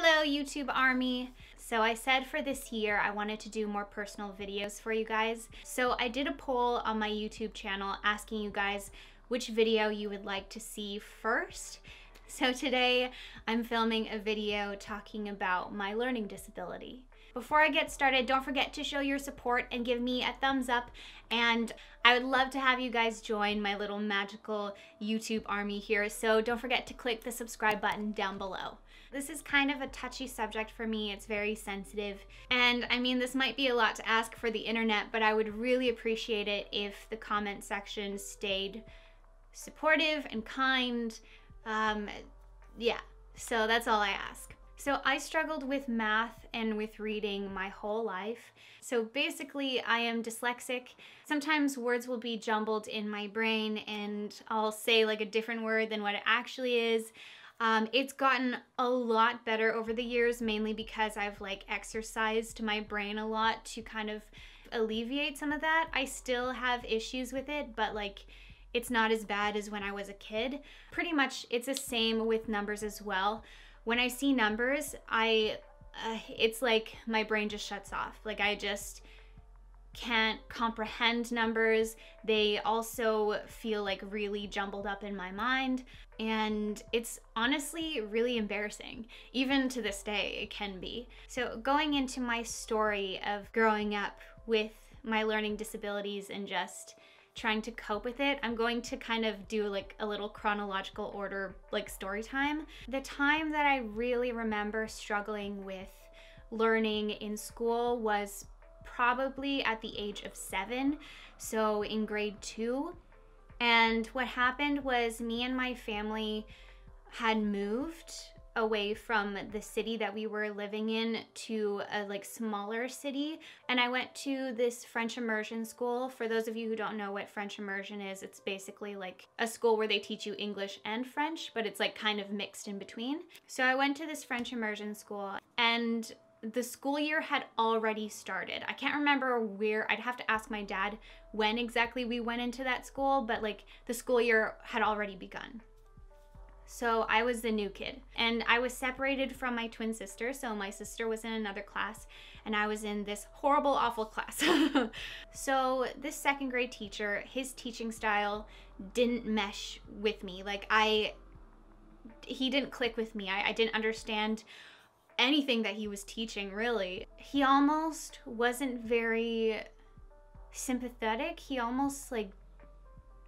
Hello YouTube army. So I said for this year I wanted to do more personal videos for you guys. So I did a poll on my YouTube channel asking you guys which video you would like to see first. So today I'm filming a video talking about my learning disability. Before I get started, don't forget to show your support and give me a thumbs up, and I would love to have you guys join my little magical YouTube army here, so don't forget to click the subscribe button down below. This is kind of a touchy subject for me. It's very sensitive, and I mean, this might be a lot to ask for the internet, but I would really appreciate it if the comment section stayed supportive and kind. Yeah, so that's all I ask. So I struggled with math and with reading my whole life. So basically I am dyslexic. Sometimes words will be jumbled in my brain and I'll say like a different word than what it actually is. It's gotten a lot better over the years, mainly because I've like exercised my brain a lot to kind of alleviate some of that. I still have issues with it, but like it's not as bad as when I was a kid. Pretty much it's the same with numbers as well. When I see numbers, it's like my brain just shuts off. Like I just can't comprehend numbers. They also feel like really jumbled up in my mind. And it's honestly really embarrassing. Even to this day, it can be. So going into my story of growing up with my learning disabilities and just trying to cope with it, I'm going to kind of do like a little chronological order, like story time. The time that I really remember struggling with learning in school was probably at the age of 7, so in grade 2. And what happened was me and my family had moved away from the city that we were living in to a like smaller city, and I went to this French immersion school. For those of you who don't know what French immersion is, it's basically like a school where they teach you English and French, but it's like kind of mixed in between. So I went to this French immersion school and the school year had already started. I can't remember where, I'd have to ask my dad when exactly we went into that school, but like the school year had already begun. So I was the new kid, and I was separated from my twin sister. So my sister was in another class and I was in this horrible, awful class. So this second grade teacher, his teaching style didn't mesh with me. Like he didn't click with me. I didn't understand anything that he was teaching, really. He almost wasn't very sympathetic. He almost like,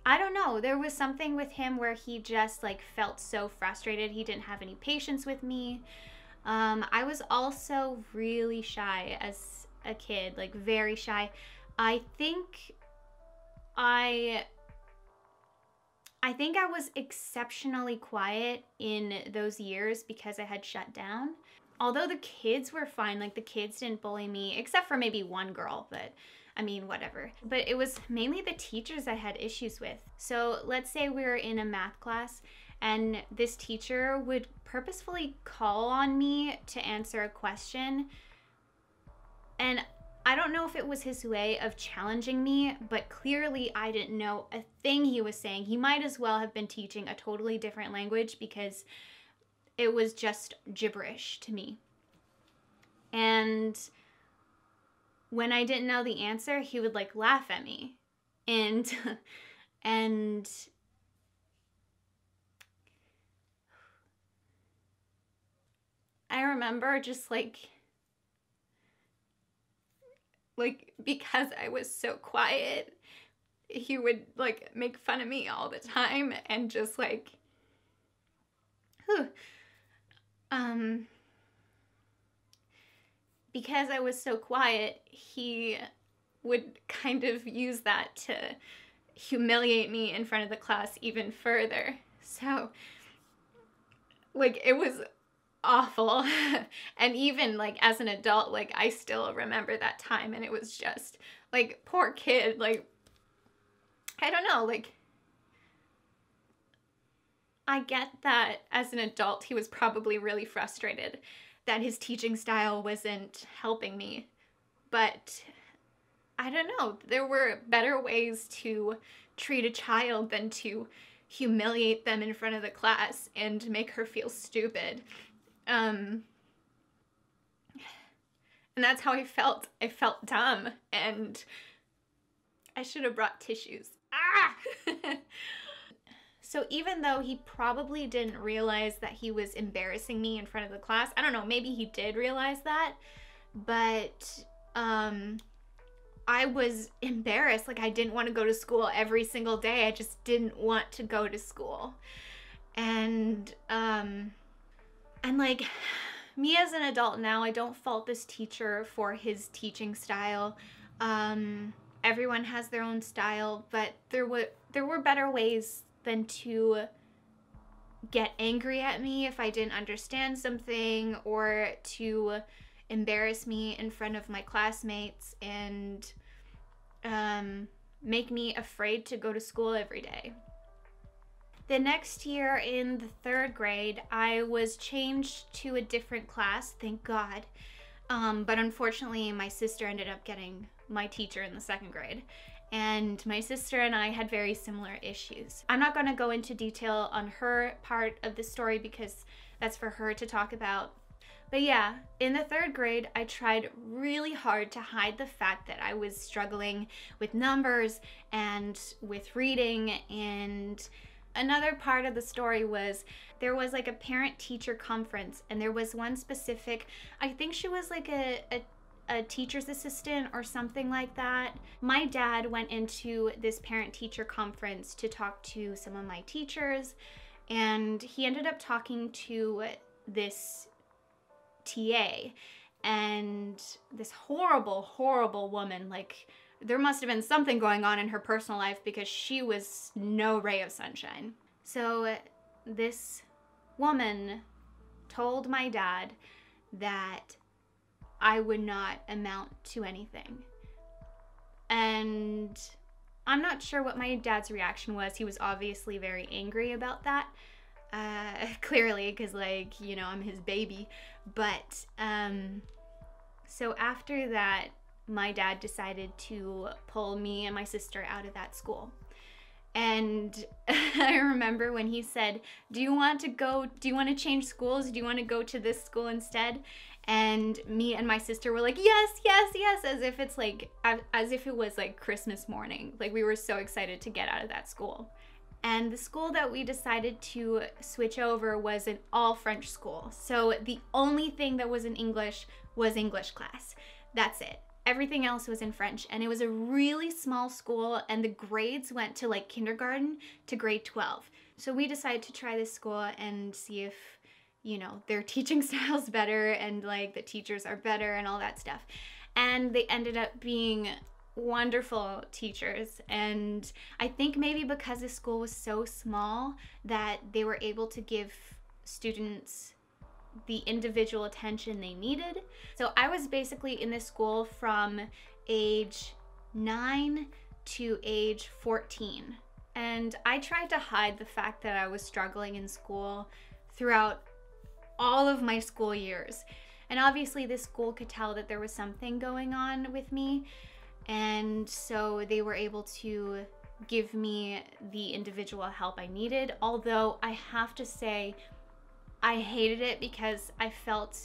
I don't know, there was something with him where he just like felt so frustrated. He didn't have any patience with me. I was also really shy as a kid, like very shy. I think I was exceptionally quiet in those years because I had shut down. Although the kids were fine, like the kids didn't bully me, except for maybe one girl, but I mean, whatever. But it was mainly the teachers I had issues with. So let's say we were in a math class and this teacher would purposefully call on me to answer a question. And I don't know if it was his way of challenging me, but clearly I didn't know a thing he was saying. He might as well have been teaching a totally different language because it was just gibberish to me. And when I didn't know the answer, he would like laugh at me. And I remember just like because I was so quiet, he would like make fun of me all the time and just like, because I was so quiet, he would kind of use that to humiliate me in front of the class even further. So, like, it was awful. And even, like, as an adult, like, I still remember that time, and it was just, like, poor kid, like, I don't know, like, I get that as an adult, he was probably really frustrated that his teaching style wasn't helping me. But I don't know, there were better ways to treat a child than to humiliate them in front of the class and make her feel stupid. And that's how I felt. I felt dumb, and I should have brought tissues. Ah! So even though he probably didn't realize that he was embarrassing me in front of the class, I don't know, maybe he did realize that, but I was embarrassed. Like, I didn't want to go to school every single day. I just didn't want to go to school. And like, me as an adult now, I don't fault this teacher for his teaching style. Everyone has their own style, but there were better ways than to get angry at me if I didn't understand something, or to embarrass me in front of my classmates and make me afraid to go to school every day. The next year, in the 3rd grade, I was changed to a different class, thank God. But unfortunately, my sister ended up getting my teacher in the 2nd grade. And my sister and I had very similar issues. I'm not going to go into detail on her part of the story because that's for her to talk about. But yeah, in the 3rd grade, I tried really hard to hide the fact that I was struggling with numbers and with reading. And another part of the story was there was like a parent-teacher conference, and there was one specific, I think she was like a teacher's assistant or something like that. My dad went into this parent-teacher conference to talk to some of my teachers, and he ended up talking to this TA, and this horrible, horrible woman. Like, there must have been something going on in her personal life because she was no ray of sunshine. So this woman told my dad that I would not amount to anything. And I'm not sure what my dad's reaction was. He was obviously very angry about that. Clearly, because, like, you know, I'm his baby. But so after that, my dad decided to pull me and my sister out of that school. And I remember when he said, do you want to change schools? Do you want to go to this school instead? And me and my sister were like, yes, yes, yes, as if it's like, as if it was like Christmas morning. Like, we were so excited to get out of that school. And the school that we decided to switch over was an all French school. So the only thing that was in English was English class. That's it. Everything else was in French. And it was a really small school, and the grades went to like kindergarten to grade 12. So we decided to try this school and see if, you know, their teaching style's better and like the teachers are better and all that stuff. And they ended up being wonderful teachers, and I think maybe because the school was so small that they were able to give students the individual attention they needed. So I was basically in this school from age 9 to age 14, and I tried to hide the fact that I was struggling in school throughout all of my school years. And obviously this school could tell that there was something going on with me, and so they were able to give me the individual help I needed. Although I have to say, I hated it because I felt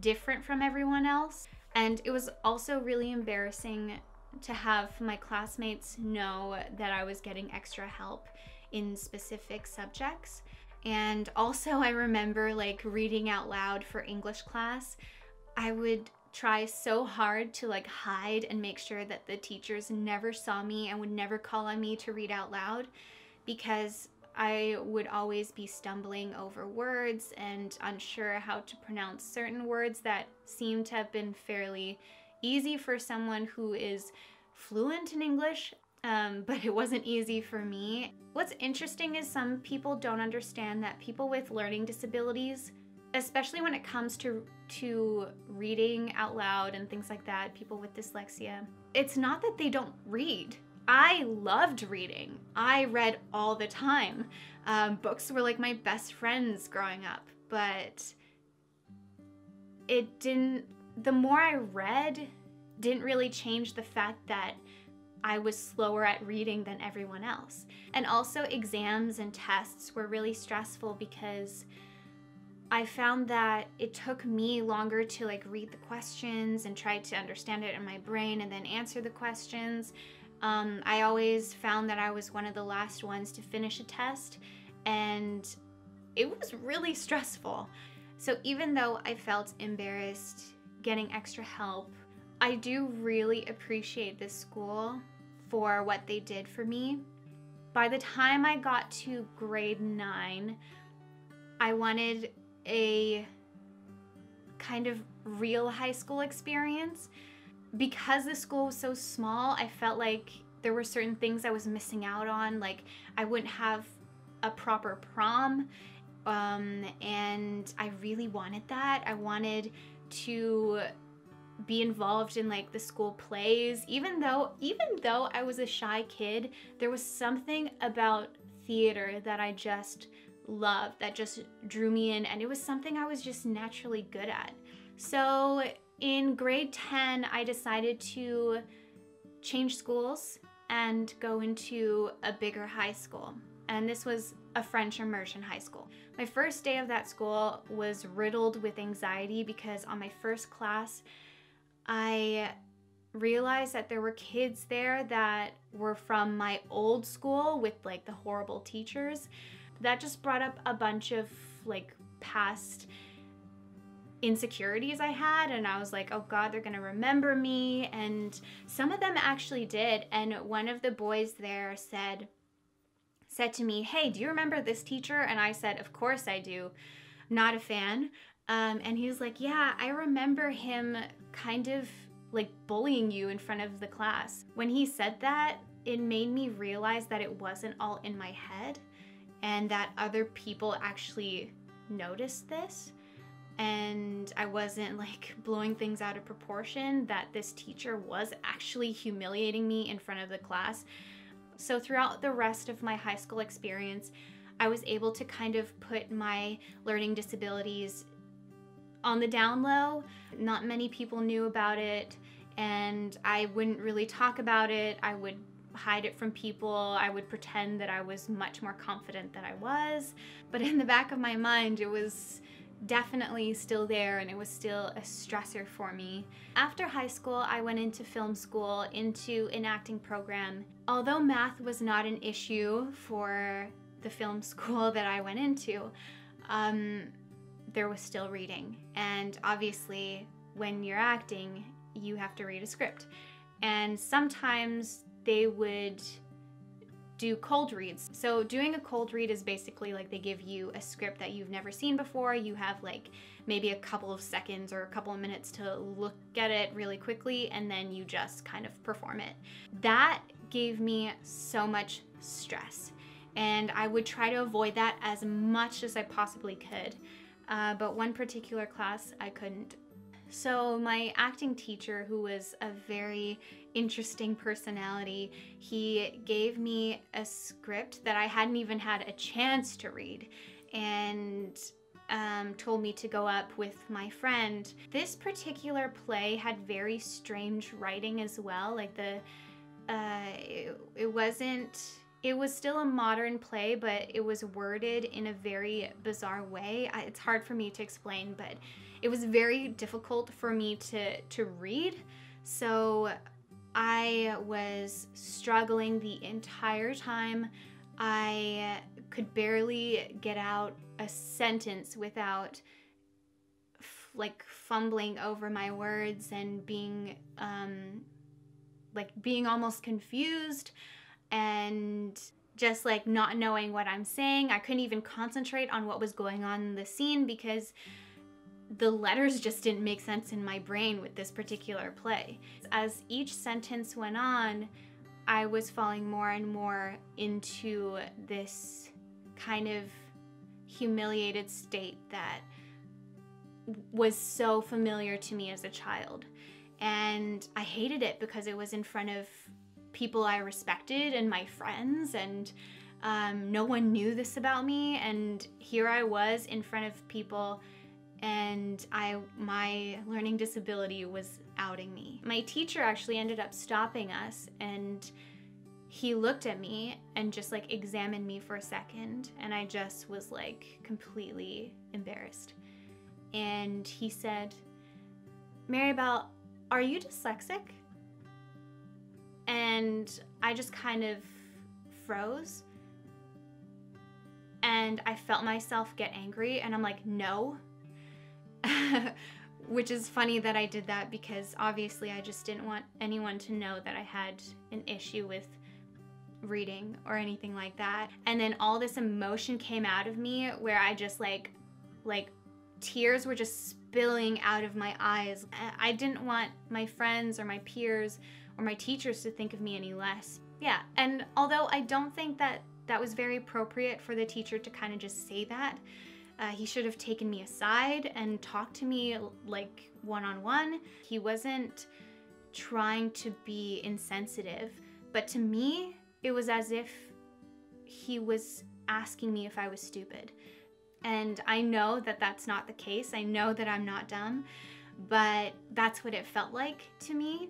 different from everyone else. And it was also really embarrassing to have my classmates know that I was getting extra help in specific subjects. And also I remember like reading out loud for English class. I would try so hard to like hide and make sure that the teachers never saw me and would never call on me to read out loud, because I would always be stumbling over words and unsure how to pronounce certain words that seemed to have been fairly easy for someone who is fluent in English, but it wasn't easy for me. What's interesting is some people don't understand that people with learning disabilities, especially when it comes to reading out loud and things like that, people with dyslexia, it's not that they don't read. I loved reading. I read all the time. Books were like my best friends growing up, but the more I read, didn't really change the fact that I was slower at reading than everyone else. And also exams and tests were really stressful because I found that it took me longer to like read the questions and try to understand it in my brain and then answer the questions. I always found that I was one of the last ones to finish a test, and it was really stressful. So even though I felt embarrassed getting extra help, I do really appreciate this school for what they did for me. By the time I got to grade 9, I wanted a kind of real high school experience. Because the school was so small, I felt like there were certain things I was missing out on. Like I wouldn't have a proper prom, and I really wanted that. I wanted to be involved in like the school plays. Even though I was a shy kid, there was something about theater that I just loved, that just drew me in, and it was something I was just naturally good at. So in grade 10, I decided to change schools and go into a bigger high school. And this was a French immersion high school. My first day of that school was riddled with anxiety because on my first class, I realized that there were kids there that were from my old school with like the horrible teachers. That just brought up a bunch of like past insecurities I had, and I was like, oh God, they're gonna remember me. And some of them actually did. And one of the boys there said to me, hey, do you remember this teacher? And I said, of course I do. I'm not a fan. And he was like, yeah, I remember him kind of like bullying you in front of the class. When he said that, it made me realize that it wasn't all in my head and that other people actually noticed this. And I wasn't like blowing things out of proportion, that this teacher was actually humiliating me in front of the class. So throughout the rest of my high school experience, I was able to kind of put my learning disabilities on the down low. Not many people knew about it, and I wouldn't really talk about it. I would hide it from people. I would pretend that I was much more confident than I was. But in the back of my mind, it was definitely still there, and it was still a stressor for me. After high school, I went into film school, into an acting program. Although math was not an issue for the film school that I went into, there was still reading. And obviously, when you're acting, you have to read a script. And sometimes they would do cold reads. So doing a cold read is basically like they give you a script that you've never seen before. You have like maybe a couple of seconds or a couple of minutes to look at it really quickly, and then you just kind of perform it. That gave me so much stress, and I would try to avoid that as much as I possibly could. But one particular class, I couldn't. So my acting teacher, who was a very interesting personality, he gave me a script that I hadn't even had a chance to read, and told me to go up with my friend. This particular play had very strange writing as well. Like it was still a modern play, but it was worded in a very bizarre way. It's hard for me to explain, but it was very difficult for me to read. So I was struggling the entire time. I could barely get out a sentence without like fumbling over my words and being almost confused and just like not knowing what I'm saying. I couldn't even concentrate on what was going on in the scene because the letters just didn't make sense in my brain with this particular play. As each sentence went on, I was falling more and more into this kind of humiliated state that was so familiar to me as a child. And I hated it because it was in front of people I respected and my friends, and no one knew this about me. And here I was in front of people, and my learning disability was outing me. My teacher actually ended up stopping us and he looked at me and just like examined me for a second, and I just was like completely embarrassed. And he said, "Marybelle, are you dyslexic?" And I just kind of froze, and I felt myself get angry, and I'm like, "No." Which is funny that I did that, because obviously I just didn't want anyone to know that I had an issue with reading or anything like that. And then all this emotion came out of me where I just like tears were just spilling out of my eyes. I didn't want my friends or my peers or my teachers to think of me any less. Yeah, and although I don't think that that was very appropriate for the teacher to kind of just say that, he should have taken me aside and talked to me like one-on-one. He wasn't trying to be insensitive, but to me, it was as if he was asking me if I was stupid. And I know that that's not the case. I know that I'm not dumb, but that's what it felt like to me.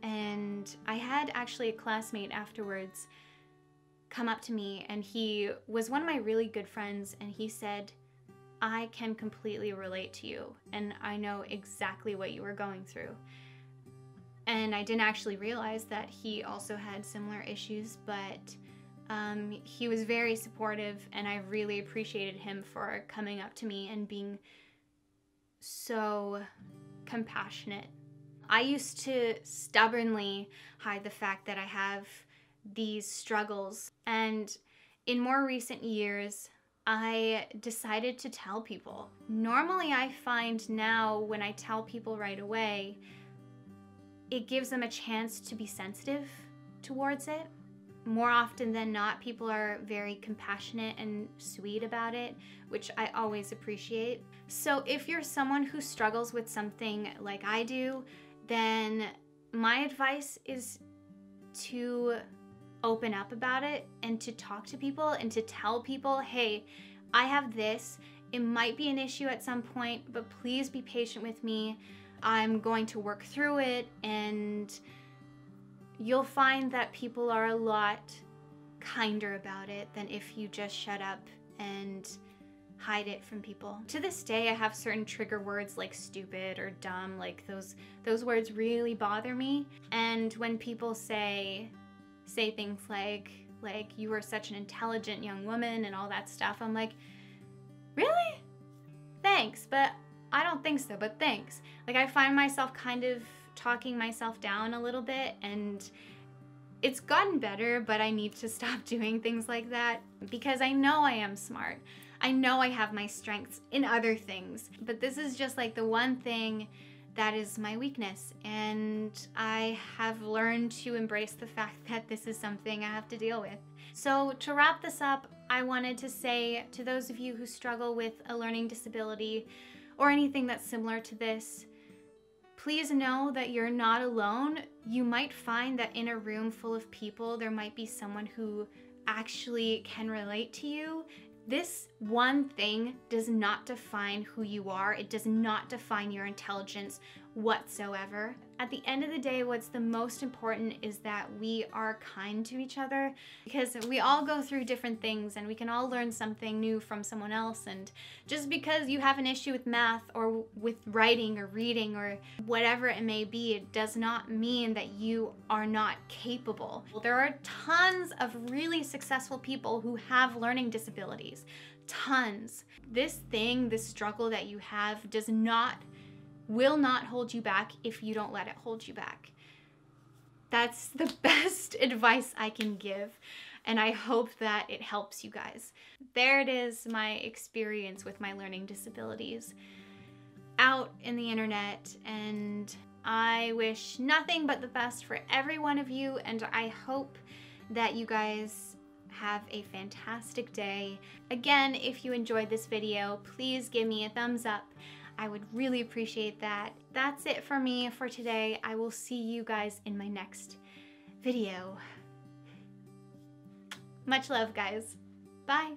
And I had actually a classmate afterwards come up to me, and he was one of my really good friends, and he said, "I can completely relate to you, and I know exactly what you were going through." And I didn't actually realize that he also had similar issues, but he was very supportive, and I really appreciated him for coming up to me and being so compassionate. I used to stubbornly hide the fact that I have these struggles, and in more recent years, I decided to tell people. Normally, I find now when I tell people right away, it gives them a chance to be sensitive towards it. More often than not, people are very compassionate and sweet about it, which I always appreciate. So if you're someone who struggles with something like I do, then my advice is to open up about it and to talk to people and to tell people, "Hey, I have this. It might be an issue at some point, but please be patient with me. I'm going to work through it." And you'll find that people are a lot kinder about it than if you just shut up and hide it from people. To this day, I have certain trigger words like stupid or dumb, like those words really bother me. And when people say things like "you are such an intelligent young woman" and all that stuff, I'm like, really? Thanks, but I don't think so, but thanks. Like, I find myself kind of talking myself down a little bit, and it's gotten better, but I need to stop doing things like that, because I know I am smart. I know I have my strengths in other things, but this is just like the one thing that is my weakness, and I have learned to embrace the fact that this is something I have to deal with. So to wrap this up, I wanted to say to those of you who struggle with a learning disability or anything that's similar to this, please know that you're not alone. You might find that in a room full of people, there might be someone who actually can relate to you. This one thing does not define who you are. It does not define your intelligence whatsoever. At the end of the day, what's the most important is that we are kind to each other, because we all go through different things and we can all learn something new from someone else. And just because you have an issue with math or with writing or reading or whatever it may be, it does not mean that you are not capable. There are tons of really successful people who have learning disabilities. Tons. This struggle that you have will not hold you back if you don't let it hold you back. That's the best advice I can give, and I hope that it helps you guys. There it is, my experience with my learning disabilities out in the internet, and I wish nothing but the best for every one of you, and I hope that you guys have a fantastic day. Again, if you enjoyed this video, please give me a thumbs up. I would really appreciate that. That's it for me for today. I will see you guys in my next video. Much love, guys. Bye.